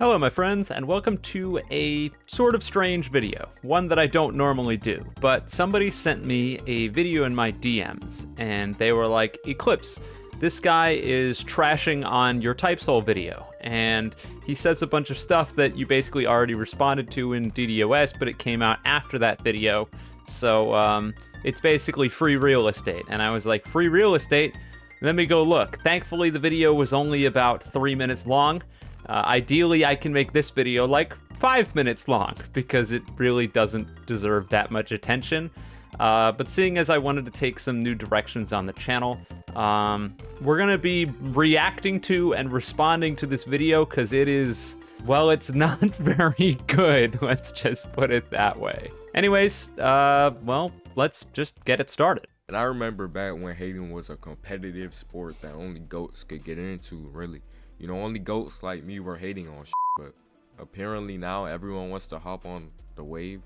Hello my friends, and welcome to a sort of strange video, one that I don't normally do, but somebody sent me a video in my DMs, and they were like, Eclipse, this guy is trashing on your TypeSol video, and he says a bunch of stuff that you basically already responded to in DDoS, but it came out after that video, so it's basically free real estate. And I was like, free real estate? Let me go look. Thankfully, the video was only about 3 minutes long. Ideally, I can make this video like 5 minutes long because it really doesn't deserve that much attention. But seeing as I wanted to take some new directions on the channel, we're going to be reacting to and responding to this video because it is, well, it's not very good. Let's just put it that way. Anyways, well, let's just get it started. And I remember back when hating was a competitive sport that only goats could get into, really. You know, only goats like me were hating on shit, but apparently now everyone wants to hop on the wave.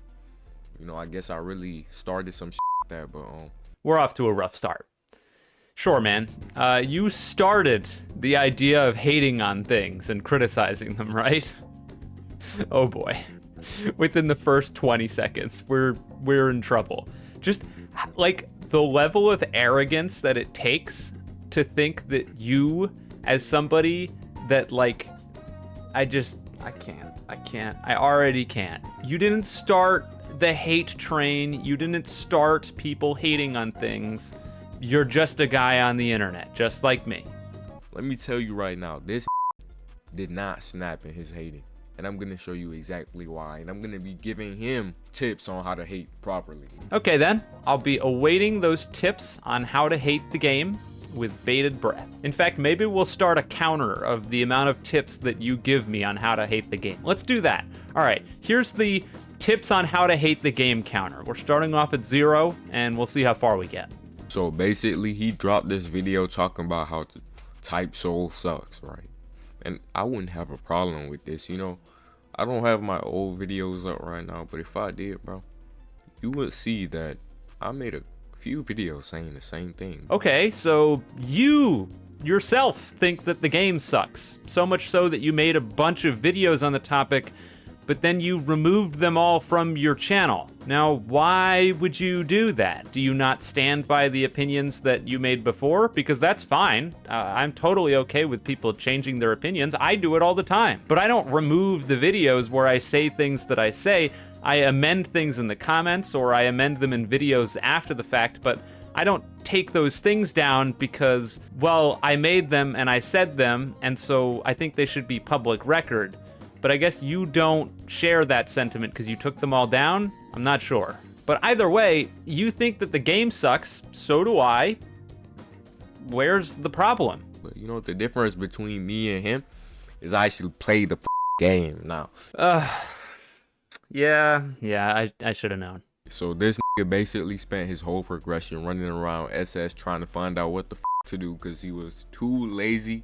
You know, I guess I really started some shit like that, but we're off to a rough start. Sure, man. You started the idea of hating on things and criticizing them, right? Oh boy. Within the first 20 seconds, we're in trouble. Just like the level of arrogance that it takes to think that you, as somebody that, like, I already can't. You didn't start the hate train. You didn't start people hating on things. You're just a guy on the internet, just like me. let me tell you right now, this did not snap in his hating. And I'm gonna show you exactly why. And I'm gonna be giving him tips on how to hate properly. Okay then, I'll be awaiting those tips on how to hate the game with bated breath. In fact, maybe we'll start a counter of the amount of tips that you give me on how to hate the game. Let's do that. All right, here's the tips on how to hate the game counter. We're starting off at 0, and we'll see how far we get. So basically, he dropped this video talking about how TypeSol sucks, right? And I wouldn't have a problem with this, you know. I don't have my old videos up right now, but if I did, bro, you would see that I made a few videos saying the same thing. Okay, so you yourself think that the game sucks. So much so that you made a bunch of videos on the topic, but then you removed them all from your channel. Now, why would you do that? Do you not stand by the opinions that you made before? Because that's fine. I'm totally okay with people changing their opinions. I do it all the time. But I don't remove the videos where I say things that I say. I amend things in the comments, or I amend them in videos after the fact, but I don't take those things down because, well, I made them and I said them, and so I think they should be public record. But I guess you don't share that sentiment because you took them all down? I'm not sure. But either way, you think that the game sucks, so do I. Where's the problem? But you know, the difference between me and him is I actually play the game now. Yeah, I should have known. So this nigga basically spent his whole progression running around SS trying to find out what the to do because he was too lazy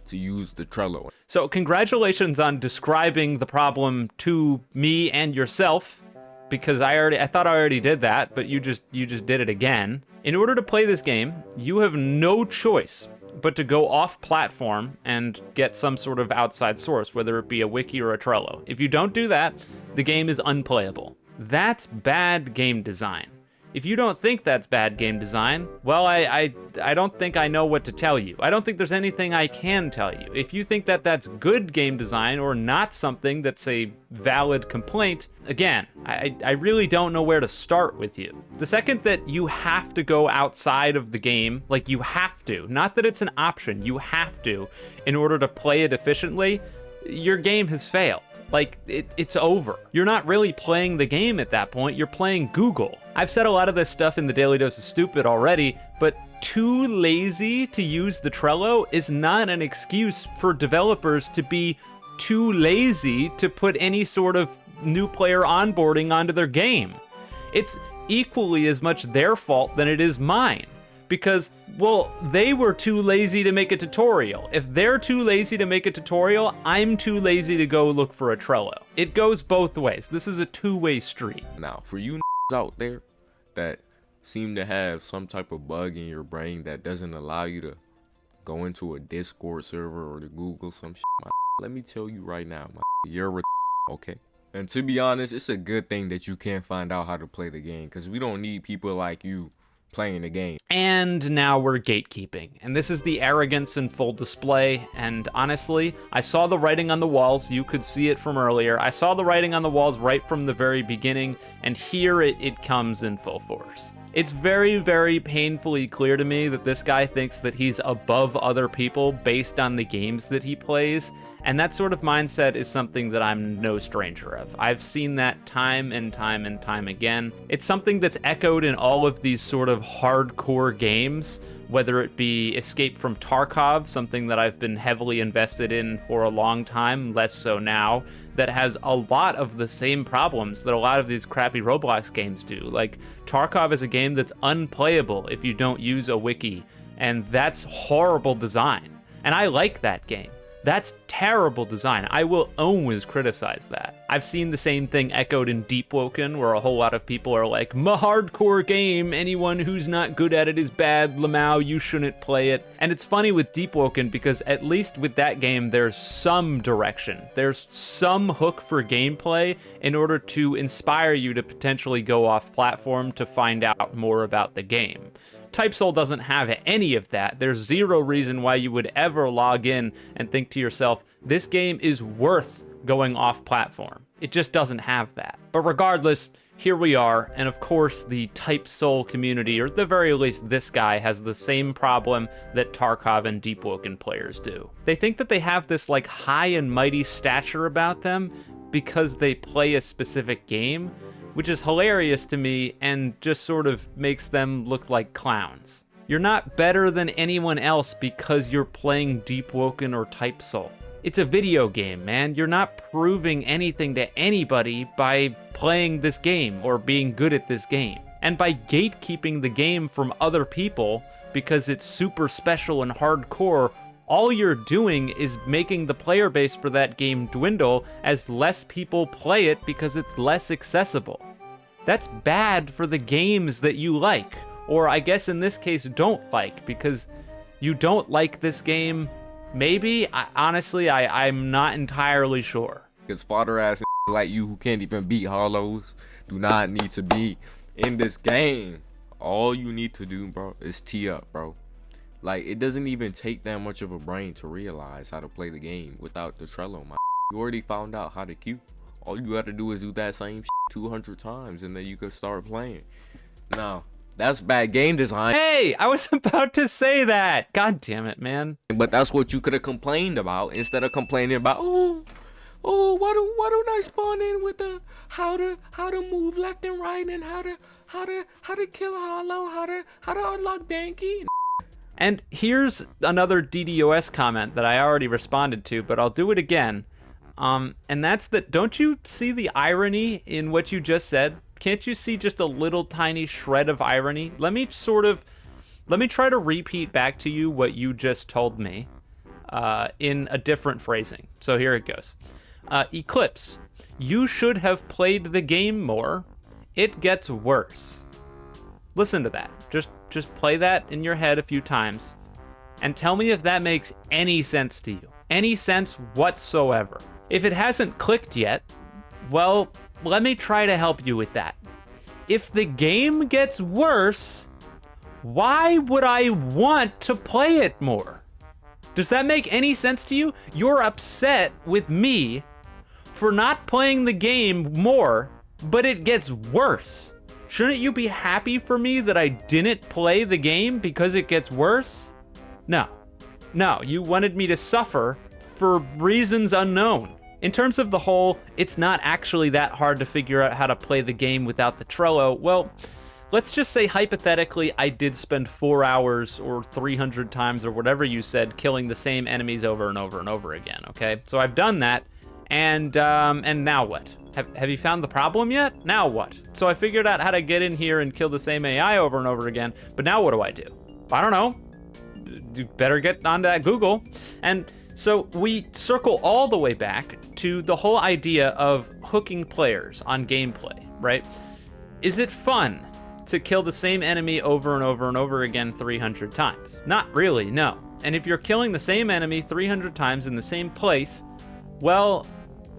to use the Trello. So congratulations on describing the problem to me and yourself, because I thought I already did that, but you just did it again. In order to play this game, you have no choice but to go off platform and get some sort of outside source, whether it be a wiki or a Trello. If you don't do that, the game is unplayable. That's bad game design. If you don't think that's bad game design, well, I don't think I know what to tell you. I don't think there's anything I can tell you. If you think that that's good game design or not something that's a valid complaint, again, I really don't know where to start with you. The second that you have to go outside of the game, like you have to, not that it's an option, you have to, in order to play it efficiently, your game has failed. Like, it's over. You're not really playing the game at that point, you're playing Google. I've said a lot of this stuff in the Daily Dose of Stupid already, but too lazy to use the Trello is not an excuse for developers to be too lazy to put any sort of new player onboarding onto their game. It's equally as much their fault than it is mine. Because, well, they were too lazy to make a tutorial. If they're too lazy to make a tutorial, I'm too lazy to go look for a Trello. It goes both ways. This is a two-way street. Now, for you out there that seem to have some type of bug in your brain that doesn't allow you to go into a Discord server or to Google some shit, let me tell you right now, you're okay? And to be honest, it's a good thing that you can't find out how to play the game, because we don't need people like you playing the game. And now we're gatekeeping, and this is the arrogance in full display. And honestly, I saw the writing on the walls. You could see it from earlier. I saw the writing on the walls right from the very beginning, and here it comes in full force. It's very, very painfully clear to me that this guy thinks that he's above other people based on the games that he plays, and that sort of mindset is something that I'm no stranger of. I've seen that time and time and time again. It's something that's echoed in all of these sort of hardcore games, whether it be Escape from Tarkov, something that I've been heavily invested in for a long time, less so now, that has a lot of the same problems that a lot of these crappy Roblox games do. Like, Tarkov is a game that's unplayable if you don't use a wiki, and that's horrible design. And I like that game. That's terrible design. I will always criticize that. I've seen the same thing echoed in Deepwoken, where a whole lot of people are like, hardcore game, anyone who's not good at it is bad, Lamau, you shouldn't play it. And it's funny with Deepwoken, because at least with that game, there's some direction. There's some hook for gameplay in order to inspire you to potentially go off platform to find out more about the game. TypeSoul doesn't have any of that. There's zero reason why you would ever log in and think to yourself, this game is worth going off platform. It just doesn't have that. But regardless, here we are, and of course the TypeSoul community, or at the very least this guy, has the same problem that Tarkov and Deepwoken players do. They think that they have this like high and mighty stature about them because they play a specific game, which is hilarious to me and just sort of makes them look like clowns. You're not better than anyone else because you're playing Deepwoken or TypeSoul. It's a video game, man. You're not proving anything to anybody by playing this game or being good at this game. And by gatekeeping the game from other people because it's super special and hardcore, all you're doing is making the player base for that game dwindle as less people play it because it's less accessible. That's bad for the games that you like, or I guess in this case don't like, because you don't like this game. Maybe? Honestly, I'm not entirely sure. Because fodder ass like you who can't even beat hollows do not need to be in this game. All you need to do, bro, is tee up, bro. Like, it doesn't even take that much of a brain to realize how to play the game without the Trello, my. You already found out how to queue. All you gotta do is do that same 200 times and then you can start playing. Now, that's bad game design. Hey, I was about to say that. God damn it, man. But that's what you could have complained about instead of complaining about, why don't I spawn in with the how to move left and right and how to kill a hollow, how to unlock Banky. And here's another DDoS comment that I already responded to, but I'll do it again. And that's that, don't you see the irony in what you just said? Can't you see just a little tiny shred of irony? Let me try to repeat back to you what you just told me in a different phrasing. So here it goes. Eclipse, you should have played the game more. It gets worse. Listen to that. Just play that in your head a few times and tell me if that makes any sense to you. Any sense whatsoever. If it hasn't clicked yet, well, let me try to help you with that. If the game gets worse, why would I want to play it more? Does that make any sense to you? You're upset with me for not playing the game more, but it gets worse. Shouldn't you be happy for me that I didn't play the game because it gets worse? No, you wanted me to suffer for reasons unknown. In terms of the whole, it's not actually that hard to figure out how to play the game without the Trello, well, let's just say hypothetically I did spend 4 hours or 300 times or whatever you said killing the same enemies over and over and over again, okay? So I've done that, and now what? Have you found the problem yet? Now what? So I figured out how to get in here and kill the same AI over and over again, but now what do? I don't know. You better get onto that Google. And so we circle all the way back to the whole idea of hooking players on gameplay, right? Is it fun to kill the same enemy over and over and over again 300 times? Not really, no. And if you're killing the same enemy 300 times in the same place, well,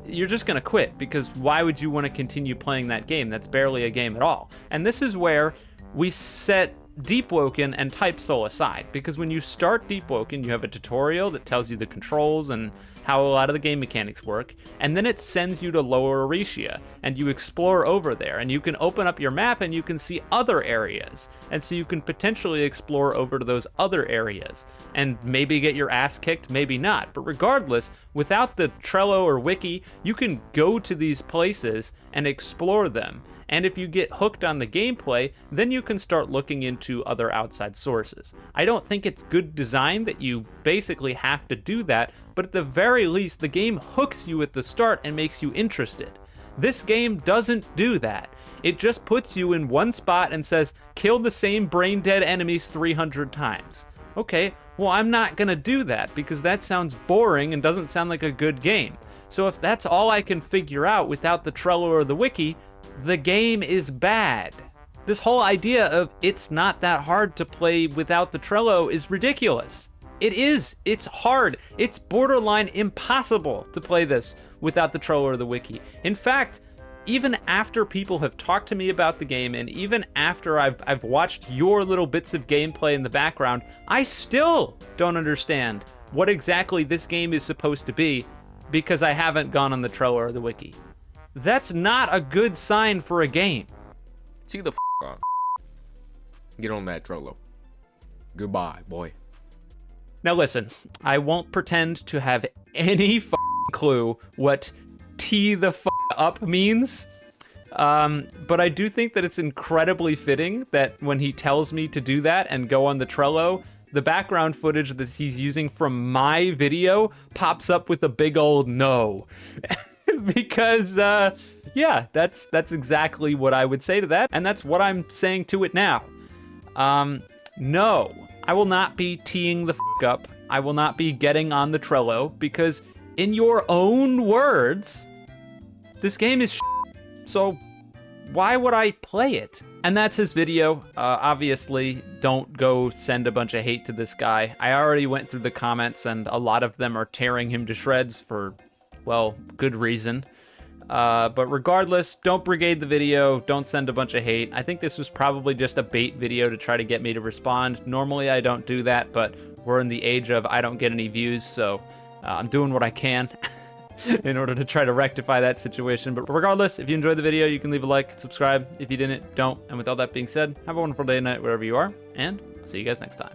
you're just going to quit, because why would you want to continue playing that game? That's barely a game at all. And this is where we set Deepwoken and Type Soul aside, because when you start Deepwoken, you have a tutorial that tells you the controls and how a lot of the game mechanics work, and then it sends you to Lower Aricia, and you explore over there, and you can open up your map and you can see other areas, and so you can potentially explore over to those other areas, and maybe get your ass kicked, maybe not. But regardless, without the Trello or Wiki, you can go to these places and explore them. And if you get hooked on the gameplay, then you can start looking into other outside sources. I don't think it's good design that you basically have to do that, but at the very least, the game hooks you at the start and makes you interested. This game doesn't do that. It just puts you in one spot and says, kill the same brain-dead enemies 300 times. Okay, well, I'm not gonna do that because that sounds boring and doesn't sound like a good game. So if that's all I can figure out without the Trello or the Wiki, the game is bad. This whole idea of it's not that hard to play without the Trello is ridiculous. It is. It's hard. It's borderline impossible to play this without the Trello or the Wiki. In fact, even after people have talked to me about the game, and even after I've watched your little bits of gameplay in the background, I still don't understand what exactly this game is supposed to be because I haven't gone on the Trello or the Wiki. That's not a good sign for a game. See the on. Get on that Trello. Goodbye, boy. Now listen, I won't pretend to have any clue what tee the up means, but I do think that it's incredibly fitting that when he tells me to do that and go on the Trello, the background footage that he's using from my video pops up with a big old no. Because, yeah, that's exactly what I would say to that, and that's what I'm saying to it now. No, I will not be teeing the up. I will not be getting on the Trello, because in your own words, this game is so why would I play it? And that's his video. Obviously, don't go send a bunch of hate to this guy. I already went through the comments, and a lot of them are tearing him to shreds for, well, good reason. But regardless, don't brigade the video, don't send a bunch of hate. I think this was probably just a bait video to try to get me to respond. Normally I don't do that, but we're in the age of I don't get any views, so I'm doing what I can in order to try to rectify that situation. But regardless, if you enjoyed the video, you can leave a like, subscribe. If you didn't, don't. And with all that being said, have a wonderful day, night, wherever you are, and I'll see you guys next time.